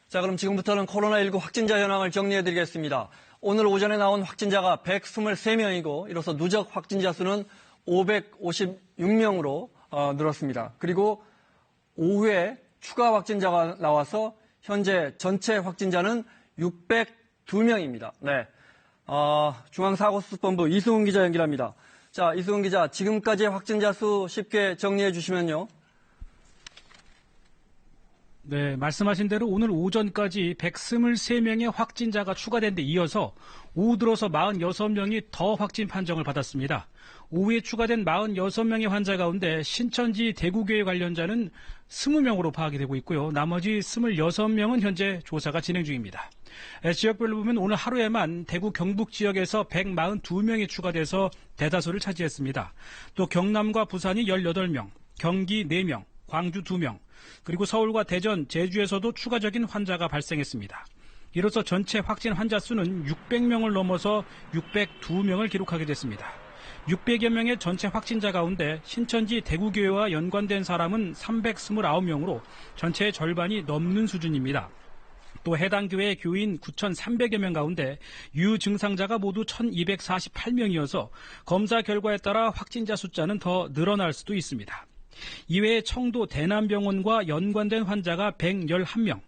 자, 그럼 지금부터는 코로나19 확진자 현황을 정리해드리겠습니다. 오늘 오전에 나온 확진자가 123명이고 이로써 누적 확진자 수는 556명으로 늘었습니다. 그리고 오후에 추가 확진자가 나와서 현재 전체 확진자는 602명입니다. 네, 중앙사고수습본부 이승훈 기자 연결합니다. 자, 이승훈 기자, 지금까지의 확진자 수 쉽게 정리해 주시면요. 네, 말씀하신 대로 오늘 오전까지 123명의 확진자가 추가된 데 이어서 오후 들어서 46명이 더 확진 판정을 받았습니다. 오후에 추가된 46명의 환자 가운데 신천지 대구교회 관련자는 20명으로 파악이 되고 있고요. 나머지 26명은 현재 조사가 진행 중입니다. 지역별로 보면 오늘 하루에만 대구 경북 지역에서 142명이 추가돼서 대다수를 차지했습니다. 또 경남과 부산이 18명, 경기 4명, 광주 2명, 그리고 서울과 대전, 제주에서도 추가적인 환자가 발생했습니다. 이로써 전체 확진 환자 수는 600명을 넘어서 602명을 기록하게 됐습니다. 600여 명의 전체 확진자 가운데 신천지 대구교회와 연관된 사람은 329명으로 전체의 절반이 넘는 수준입니다. 또 해당 교회 교인 9,300여 명 가운데 유증상자가 모두 1,248명이어서 검사 결과에 따라 확진자 숫자는 더 늘어날 수도 있습니다. 이외에 청도 대남병원과 연관된 환자가 111명,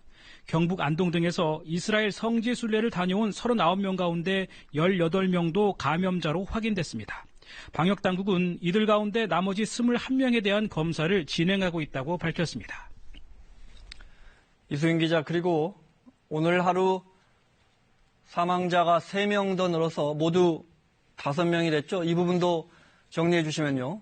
경북 안동 등에서 이스라엘 성지 순례를 다녀온 39명 가운데 18명도 감염자로 확인됐습니다. 방역당국은 이들 가운데 나머지 21명에 대한 검사를 진행하고 있다고 밝혔습니다. 이수인 기자, 그리고 오늘 하루 사망자가 3명 더 늘어서 모두 5명이 됐죠. 이 부분도 정리해 주시면요.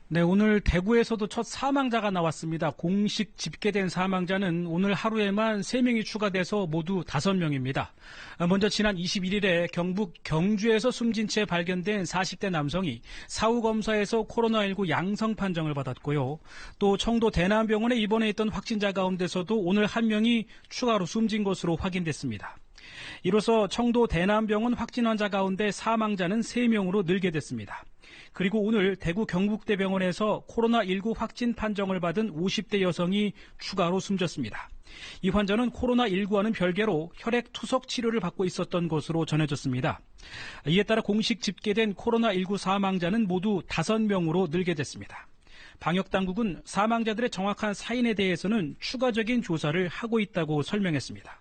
네, 오늘 대구에서도 첫 사망자가 나왔습니다. 공식 집계된 사망자는 오늘 하루에만 3명이 추가돼서 모두 5명입니다. 먼저 지난 21일에 경북 경주에서 숨진 채 발견된 40대 남성이 사후 검사에서 코로나19 양성 판정을 받았고요. 또 청도 대남병원에 입원해 있던 확진자 가운데서도 오늘 1명이 추가로 숨진 것으로 확인됐습니다. 이로써 청도 대남병원 확진 환자 가운데 사망자는 3명으로 늘게 됐습니다. 그리고 오늘 대구 경북대병원에서 코로나19 확진 판정을 받은 50대 여성이 추가로 숨졌습니다. 이 환자는 코로나19와는 별개로 혈액 투석 치료를 받고 있었던 것으로 전해졌습니다. 이에 따라 공식 집계된 코로나19 사망자는 모두 5명으로 늘게 됐습니다. 방역당국은 사망자들의 정확한 사인에 대해서는 추가적인 조사를 하고 있다고 설명했습니다.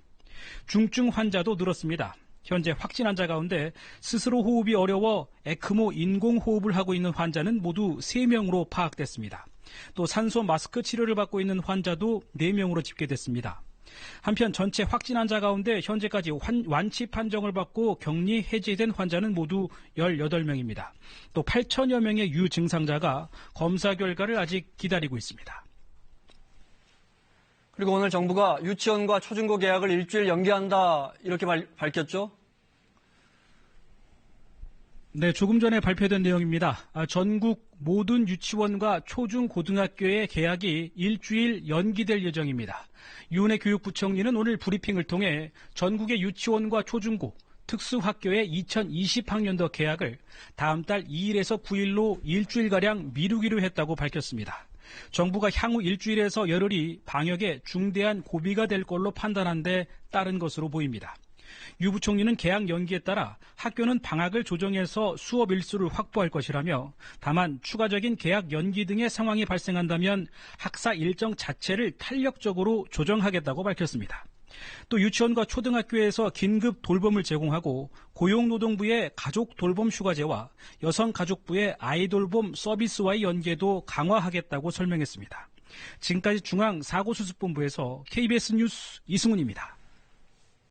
중증 환자도 늘었습니다. 현재 확진 환자 가운데 스스로 호흡이 어려워 에크모 인공호흡을 하고 있는 환자는 모두 3명으로 파악됐습니다. 또 산소 마스크 치료를 받고 있는 환자도 4명으로 집계됐습니다. 한편 전체 확진 환자 가운데 현재까지 완치 판정을 받고 격리 해제된 환자는 모두 18명입니다. 또 8천여 명의 유증상자가 검사 결과를 아직 기다리고 있습니다. 그리고 오늘 정부가 유치원과 초중고 개학을 일주일 연기한다 이렇게 밝혔죠? 네, 조금 전에 발표된 내용입니다. 전국 모든 유치원과 초중고등학교의 개학이 일주일 연기될 예정입니다. 유은혜 교육부총리는 오늘 브리핑을 통해 전국의 유치원과 초중고, 특수학교의 2020학년도 개학을 다음 달 2일에서 9일로 일주일가량 미루기로 했다고 밝혔습니다. 정부가 향후 일주일에서 열흘이 방역에 중대한 고비가 될 걸로 판단한 데 따른 것으로 보입니다. 유 부총리는 개학 연기에 따라 학교는 방학을 조정해서 수업 일수를 확보할 것이라며 다만 추가적인 개학 연기 등의 상황이 발생한다면 학사 일정 자체를 탄력적으로 조정하겠다고 밝혔습니다. 또 유치원과 초등학교에서 긴급 돌봄을 제공하고 고용노동부의 가족 돌봄 휴가제와 여성가족부의 아이돌봄 서비스와의 연계도 강화하겠다고 설명했습니다. 지금까지 중앙사고수습본부에서 KBS 뉴스 이승훈입니다.